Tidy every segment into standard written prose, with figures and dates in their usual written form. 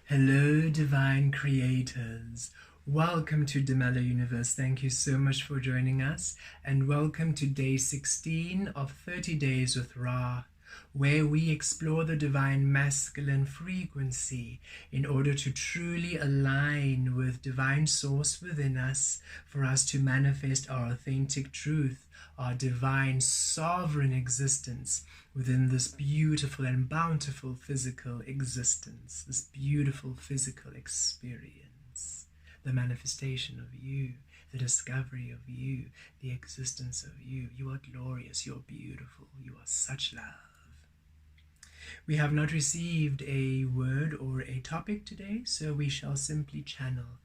Hello, divine creators. Welcome to Demella Universe. Thank you so much for joining us, and welcome to day 16 of 30 Days with Ra, where we explore the divine masculine frequency in order to truly align with divine source within us, for us to manifest our authentic truth, our divine sovereign existence within this beautiful and bountiful physical existence, this beautiful physical experience, the manifestation of you, the discovery of you, the existence of you. You are glorious, you're beautiful, you are such love. We have not received a word or a topic today, so we shall simply channel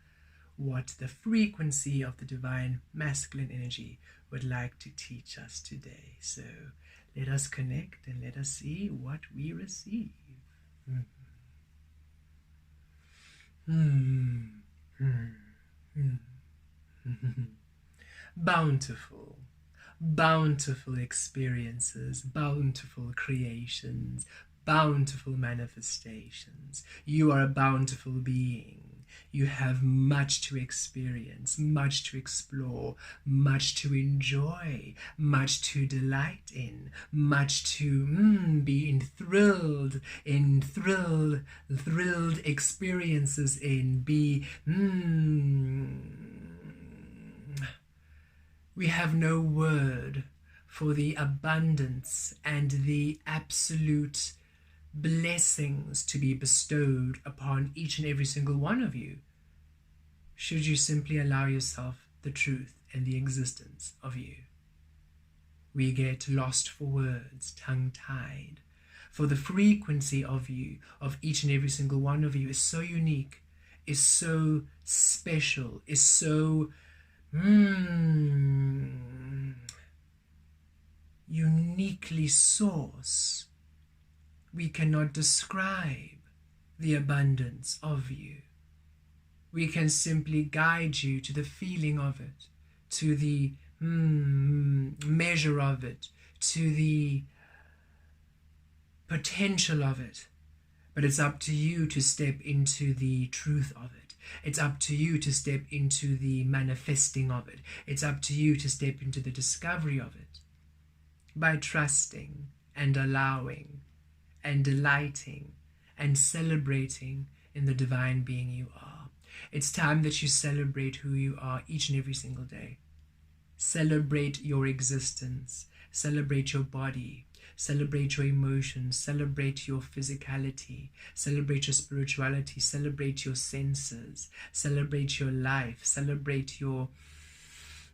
what the frequency of the divine masculine energy would like to teach us today. So let us connect and let us see what we receive. Bountiful, bountiful experiences, bountiful creations, bountiful manifestations. You are a bountiful being. You have much to experience, much to explore, much to enjoy, much to delight in, much to be enthralled, thrilled experiences in, We have no word for the abundance and the absolute blessings to be bestowed upon each and every single one of you, should you simply allow yourself the truth and the existence of you. We get lost for words, tongue-tied, for the frequency of you, of each and every single one of you, is so unique, is so special, is so uniquely sourced. We cannot describe the abundance of you. We can simply guide you to the feeling of it, to the measure of it, to the potential of it. But it's up to you to step into the truth of it. It's up to you to step into the manifesting of it. It's up to you to step into the discovery of it by trusting and allowing and delighting and celebrating in the divine being you are. It's time that you celebrate who you are each and every single day. Celebrate your existence. Celebrate your body. Celebrate your emotions. Celebrate your physicality. Celebrate your spirituality. Celebrate your senses. Celebrate your life. Celebrate your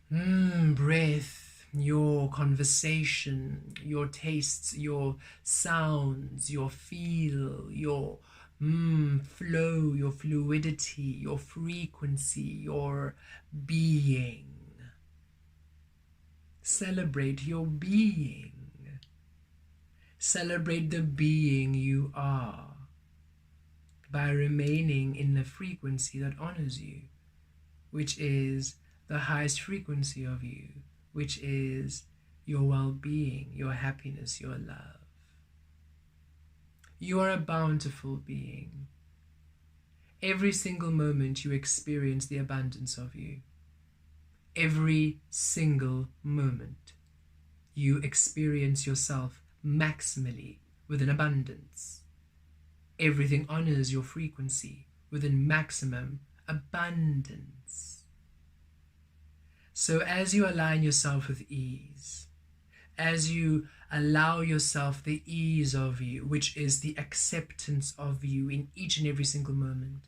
breath, your conversation, your tastes, your sounds, your feel, your flow, your fluidity, your frequency, your being. Celebrate your being. Celebrate the being you are by remaining in the frequency that honors you, which is the highest frequency of you, which is your well-being, your happiness, your love. You are a bountiful being. Every single moment you experience the abundance of you. Every single moment you experience yourself maximally with an abundance. Everything honors your frequency within maximum abundance. So as you align yourself with ease, as you allow yourself the ease of you, which is the acceptance of you in each and every single moment.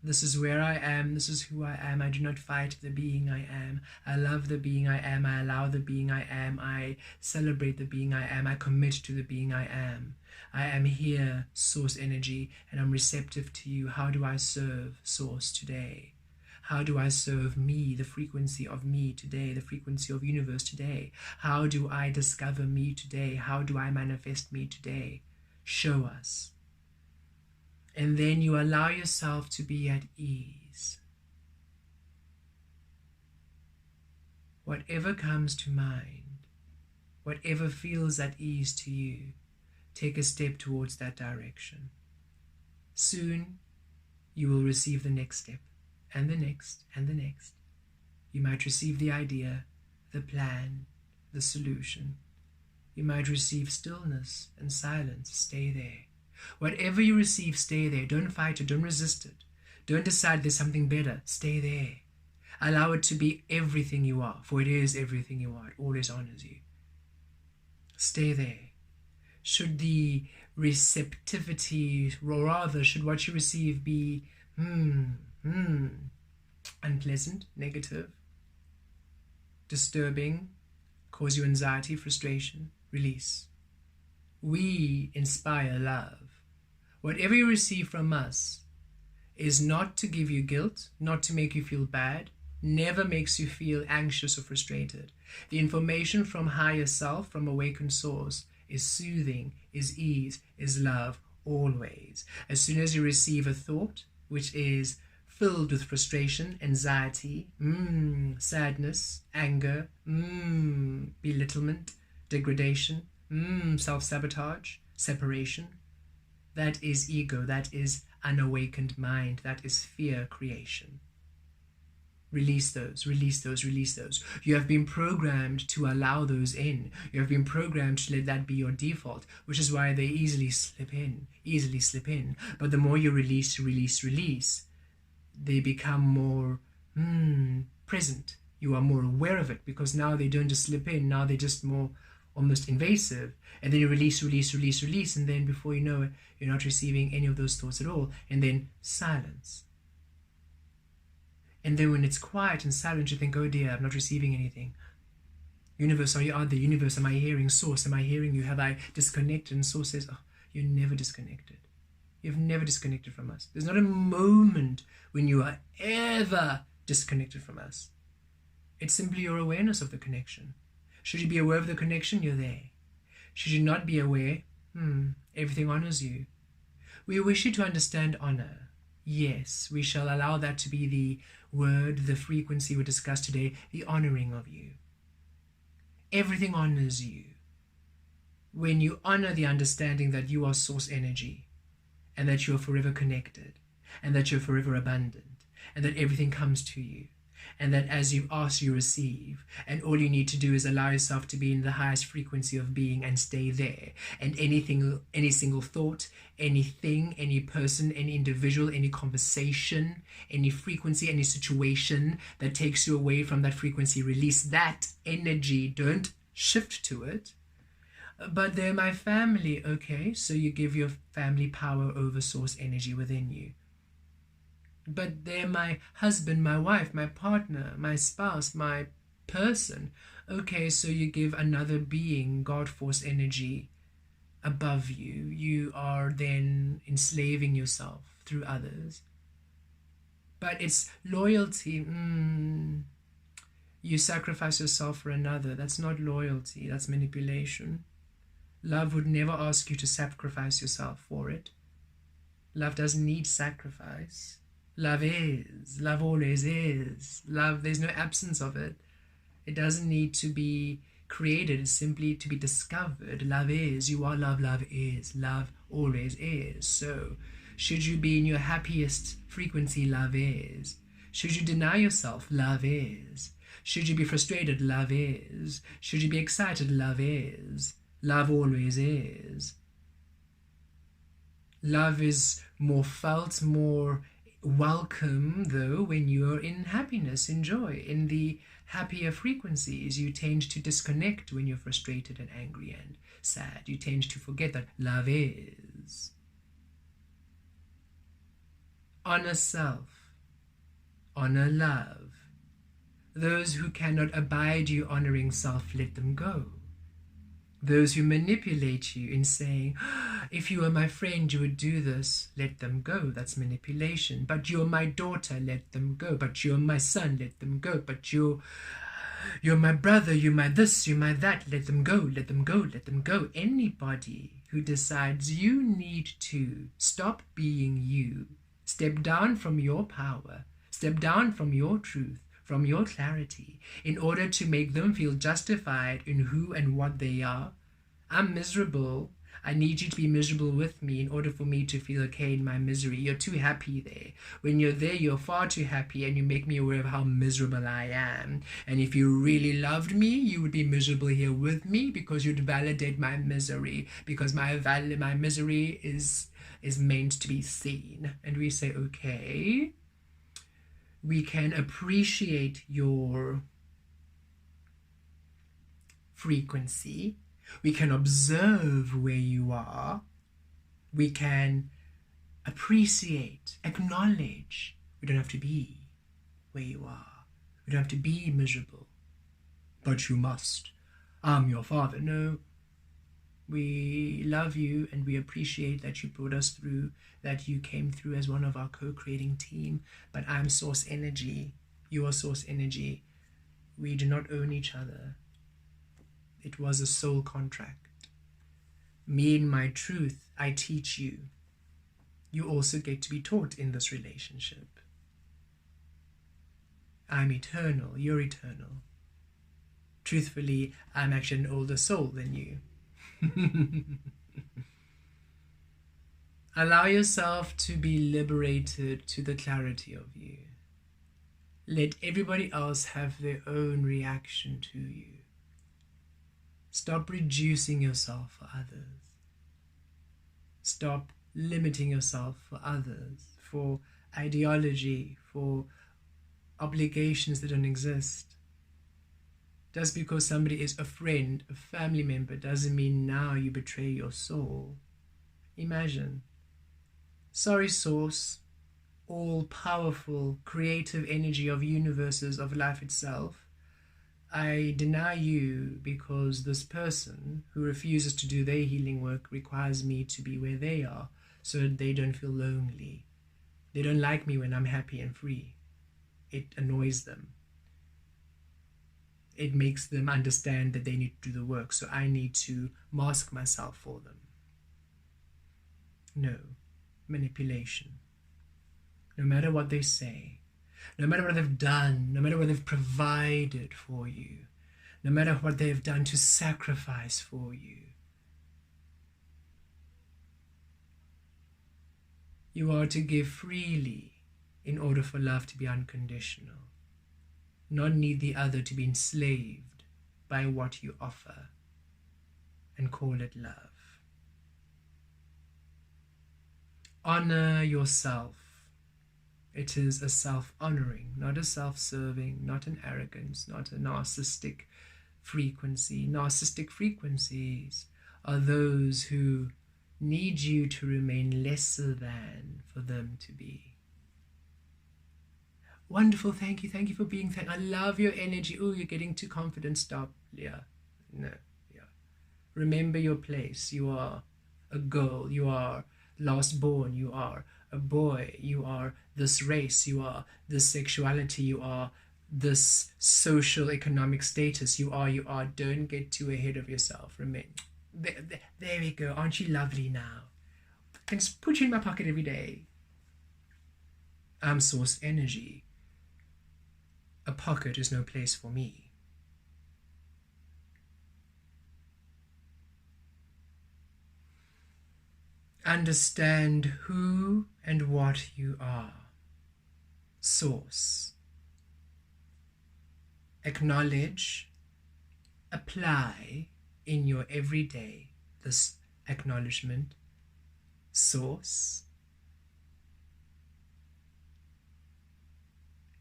This is where I am, this is who I am, I do not fight the being I am, I love the being I am, I allow the being I am, I celebrate the being I am, I commit to the being I am. I am here, source energy, and I'm receptive to you. How do I serve source today? How do I serve me, the frequency of me today, the frequency of universe today? How do I discover me today? How do I manifest me today? Show us. And then you allow yourself to be at ease. Whatever comes to mind, whatever feels at ease to you, take a step towards that direction. Soon you will receive the next step, and the next, and the next. You might receive the idea, the plan, the solution. You might receive stillness and silence. Stay there. Whatever you receive, stay there. Don't fight it. Don't resist it. Don't decide there's something better. Stay there. Allow it to be everything you are, for it is everything you are. It always honors you. Stay there. Should the receptivity, or rather, should what you receive be unpleasant, negative, disturbing, cause you anxiety, frustration, release. We inspire love. Whatever you receive from us is not to give you guilt, not to make you feel bad, never makes you feel anxious or frustrated. The information from higher self, from awakened source, is soothing, is ease, is love, always. As soon as you receive a thought which is filled with frustration, anxiety, sadness, anger, belittlement, degradation, self-sabotage, separation, that is ego, that is unawakened mind, that is fear creation. Release those, release those, release those. You have been programmed to allow those in. You have been programmed to let that be your default, which is why they easily slip in. But the more you release, they become more present. You are more aware of it, because now they don't just slip in, now they're just more almost invasive. And then you release, and then before you know it, you're not receiving any of those thoughts at all. And then silence. And then when it's quiet and silent, you think, oh dear, I'm not receiving anything. Universe, are you out there? Universe, am I hearing? Source, am I hearing you? Have I disconnected? And source says, oh, you're never disconnected. You've never disconnected from us. There's not a moment when you are ever disconnected from us. It's simply your awareness of the connection. Should you be aware of the connection, you're there. Should you not be aware, everything honors you. We wish you to understand honor. Yes, we shall allow that to be the word, the frequency we discussed today, the honoring of you. Everything honors you. When you honor the understanding that you are source energy, and that you're forever connected, and that you're forever abundant, and that everything comes to you, and that as you ask, you receive, and all you need to do is allow yourself to be in the highest frequency of being and stay there. And anything, any single thought, anything, any person, any individual, any conversation, any frequency, any situation that takes you away from that frequency, release that energy. Don't shift to it. But they're my family. Okay, so you give your family power over source energy within you. But they're my husband, my wife, my partner, my spouse, my person. Okay, so you give another being God force energy above you. You are then enslaving yourself through others. But it's loyalty. You sacrifice yourself for another. That's not loyalty. That's manipulation. Love would never ask you to sacrifice yourself for it. Love doesn't need sacrifice. Love is. Love always is. Love, there's no absence of it. It doesn't need to be created. It's simply to be discovered. Love is. You are love. Love is. Love always is. So, should you be in your happiest frequency, love is. Should you deny yourself, love is. Should you be frustrated, love is. Should you be excited, love is. Love always is. Love is more felt, more welcome, though, when you're in happiness, in joy, in the happier frequencies. You tend to disconnect when you're frustrated and angry and sad. You tend to forget that love is. Honor self. Honor love. Those who cannot abide you honoring self, let them go. Those who manipulate you in saying, if you were my friend, you would do this, let them go. That's manipulation. But you're my daughter, let them go. But you're my son, let them go. But you're my brother, you're my this, you're my that, let them go, let them go, let them go. Anybody who decides you need to stop being you, step down from your power, step down from your truth, from your clarity, in order to make them feel justified in who and what they are. I'm miserable. I need you to be miserable with me in order for me to feel okay in my misery. You're too happy there. When you're there, you're far too happy, and you make me aware of how miserable I am. And if you really loved me, you would be miserable here with me, because you'd validate my misery, because my misery is meant to be seen. And we say, okay, we can appreciate your frequency. We can observe where you are. We can appreciate, acknowledge. We don't have to be where you are. We don't have to be miserable. But you must. I'm your father. No. We love you, and we appreciate that you brought us through, that you came through as one of our co-creating team. But I'm source energy. You are source energy. We do not own each other. It was a soul contract. Me in my truth, I teach you. You also get to be taught in this relationship. I'm eternal, you're eternal. Truthfully, I'm actually an older soul than you. Allow yourself to be liberated to the clarity of you. Let everybody else have their own reaction to you. Stop reducing yourself for others. Stop limiting yourself for others, for ideology, for obligations that don't exist. Just because somebody is a friend, a family member, doesn't mean now you betray your soul. Imagine. Sorry, source, all-powerful, creative energy of universes, of life itself. I deny you because this person who refuses to do their healing work requires me to be where they are, so that they don't feel lonely. They don't like me when I'm happy and free. It annoys them. It makes them understand that they need to do the work, so I need to mask myself for them. No. Manipulation. No matter what they say, no matter what they've done, no matter what they've provided for you, no matter what they've done to sacrifice for you, you are to give freely in order for love to be unconditional, not need the other to be enslaved by what you offer and call it love. Honor yourself. It is a self-honoring, not a self-serving, not an arrogance, not a narcissistic frequency. Narcissistic frequencies are those who need you to remain lesser than for them to be. Wonderful, thank you for being thanked. I love your energy. Oh, you're getting too confident. Stop, Leah. No, yeah. Remember your place. You are a girl. You are last born. You are a boy. You are this race. You are this sexuality. You are this social economic status. You are. Don't get too ahead of yourself. Remember. There we go. Aren't you lovely now? I can just put you in my pocket every day. I'm source energy. A pocket is no place for me. Understand who and what you are. Source. Acknowledge, apply in your everyday this acknowledgement. Source.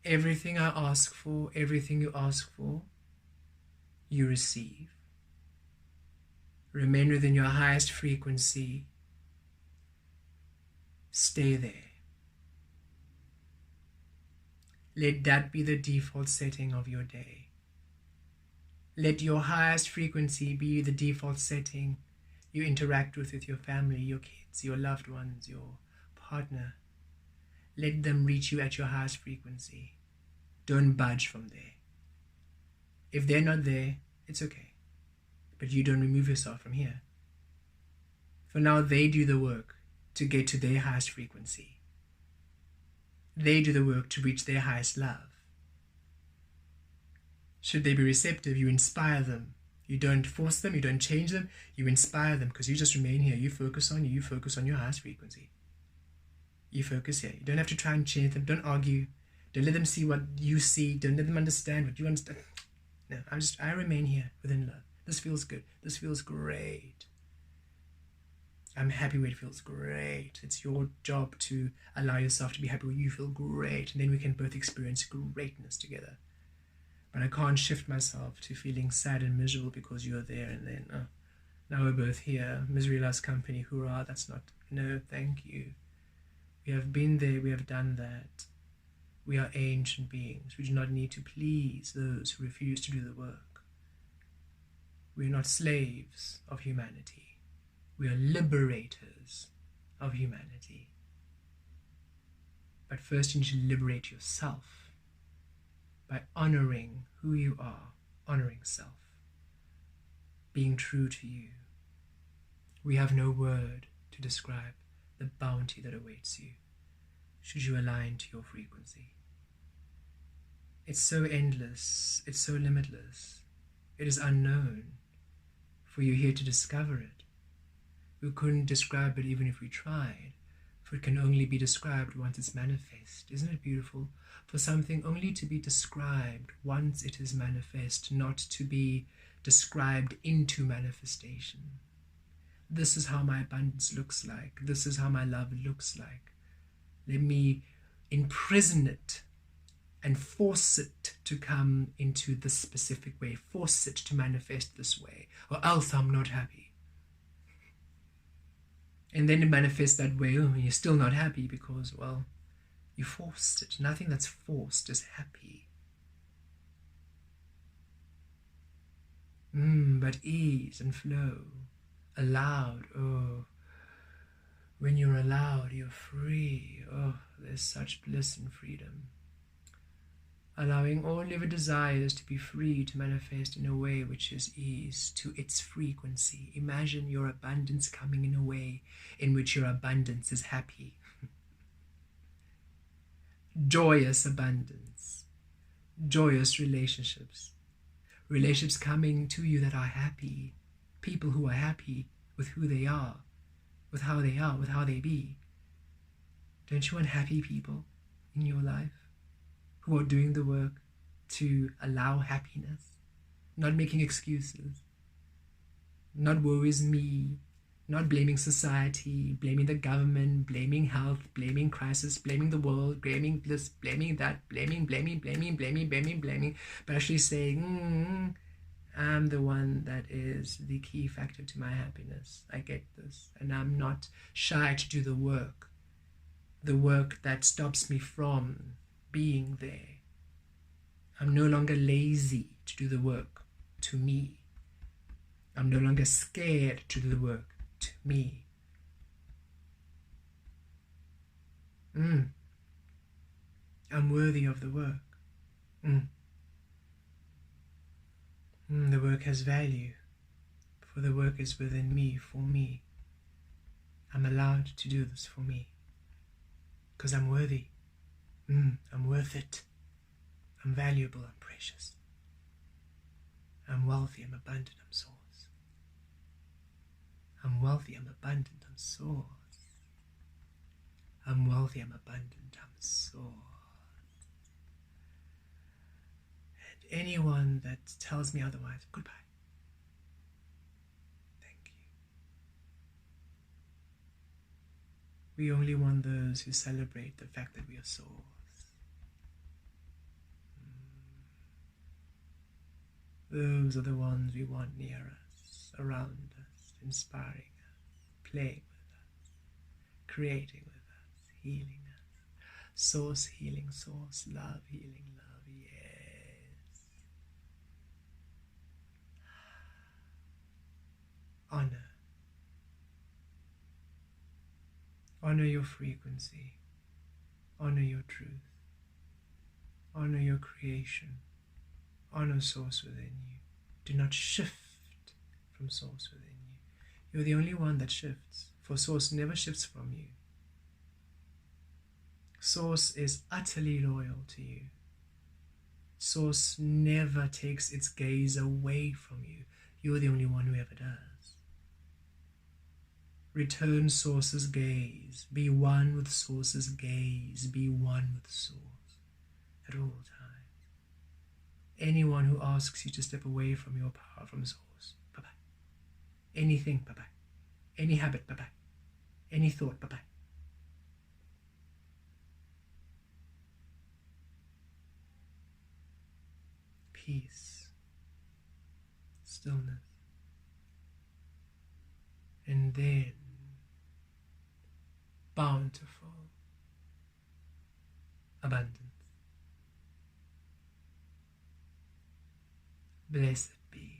Everything I ask for, everything you ask for, you receive. Remain within your highest frequency. Stay there. Let that be the default setting of your day. Let your highest frequency be the default setting you interact with your family, your kids, your loved ones, your partner. Let them reach you at your highest frequency. Don't budge from there. If they're not there, it's okay. But you don't remove yourself from here. For now, they do the work to get to their highest frequency. They do the work to reach their highest love. Should they be receptive, you inspire them You don't force them, you don't change them, you inspire them, because you just remain here. You focus on you, you focus on your highest frequency. You focus here. You don't have to try and change them. Don't argue. Don't let them see what you see. Don't let them understand what you understand. No, I remain here within love. This feels good. This feels great. I'm happy where it feels great. It's your job to allow yourself to be happy where you feel great, and then we can both experience greatness together. But I can't shift myself to feeling sad and miserable because you're there, and then, oh, now we're both here. Misery loves company. Hoorah. That's not, no, thank you. We have been there. We have done that. We are ancient beings. We do not need to please those who refuse to do the work. We are not slaves of humanity. We are liberators of humanity. But first you need to liberate yourself by honoring who you are, honoring self, being true to you. We have no word to describe the bounty that awaits you should you align to your frequency. It's so endless, it's so limitless, it is unknown. For you here to discover it. We couldn't describe it even if we tried, for it can only be described once it's manifest. Isn't it beautiful? For something only to be described once it is manifest, not to be described into manifestation. This is how my abundance looks like. This is how my love looks like. Let me imprison it and force it to come into this specific way, force it to manifest this way, or else I'm not happy. And then it manifests that way, oh, you're still not happy because, well, you forced it. Nothing that's forced is happy. But ease and flow, allowed, oh, when you're allowed, you're free. Oh, there's such bliss and freedom. Allowing all your desires to be free to manifest in a way which is ease to its frequency. Imagine your abundance coming in a way in which your abundance is happy. Joyous abundance, joyous relationships, relationships coming to you that are happy, people who are happy with who they are, with how they are, with how they be. Don't you want happy people in your life? Who are doing the work to allow happiness, not making excuses, not woe is me, not blaming society, blaming the government, blaming health, blaming crisis, blaming the world, blaming bliss, blaming that, blaming, but actually saying, I'm the one that is the key factor to my happiness. I get this, and I'm not shy to do the work that stops me from being there. I'm no longer lazy to do the work to me. I'm no longer scared to do the work to me. I'm worthy of the work. The work has value, for the work is within me, for me. I'm allowed to do this for me, because I'm worthy. I'm worth it. I'm valuable, I'm precious. I'm wealthy, I'm abundant, I'm source. I'm wealthy, I'm abundant, I'm source. I'm wealthy, I'm abundant, I'm source. And anyone that tells me otherwise, goodbye. Thank you. We only want those who celebrate the fact that we are source. Those are the ones we want near us, around us, inspiring us, playing with us, creating with us, healing us. Source healing, source love, healing love, yes. Honor. Honor your frequency. Honor your truth. Honor your creation. Honor source within you. Do not shift from source within you. You're the only one that shifts, for source never shifts from you. Source is utterly loyal to you. Source never takes its gaze away from you. You're the only one who ever does. Return Source's gaze. Be one with Source's gaze. Be one with Source at all times. Anyone who asks you to step away from your power, from Source, bye-bye. Anything, bye-bye. Any habit, bye-bye. Any thought, bye-bye. Peace, stillness, and then bountiful abundance. Blessed be.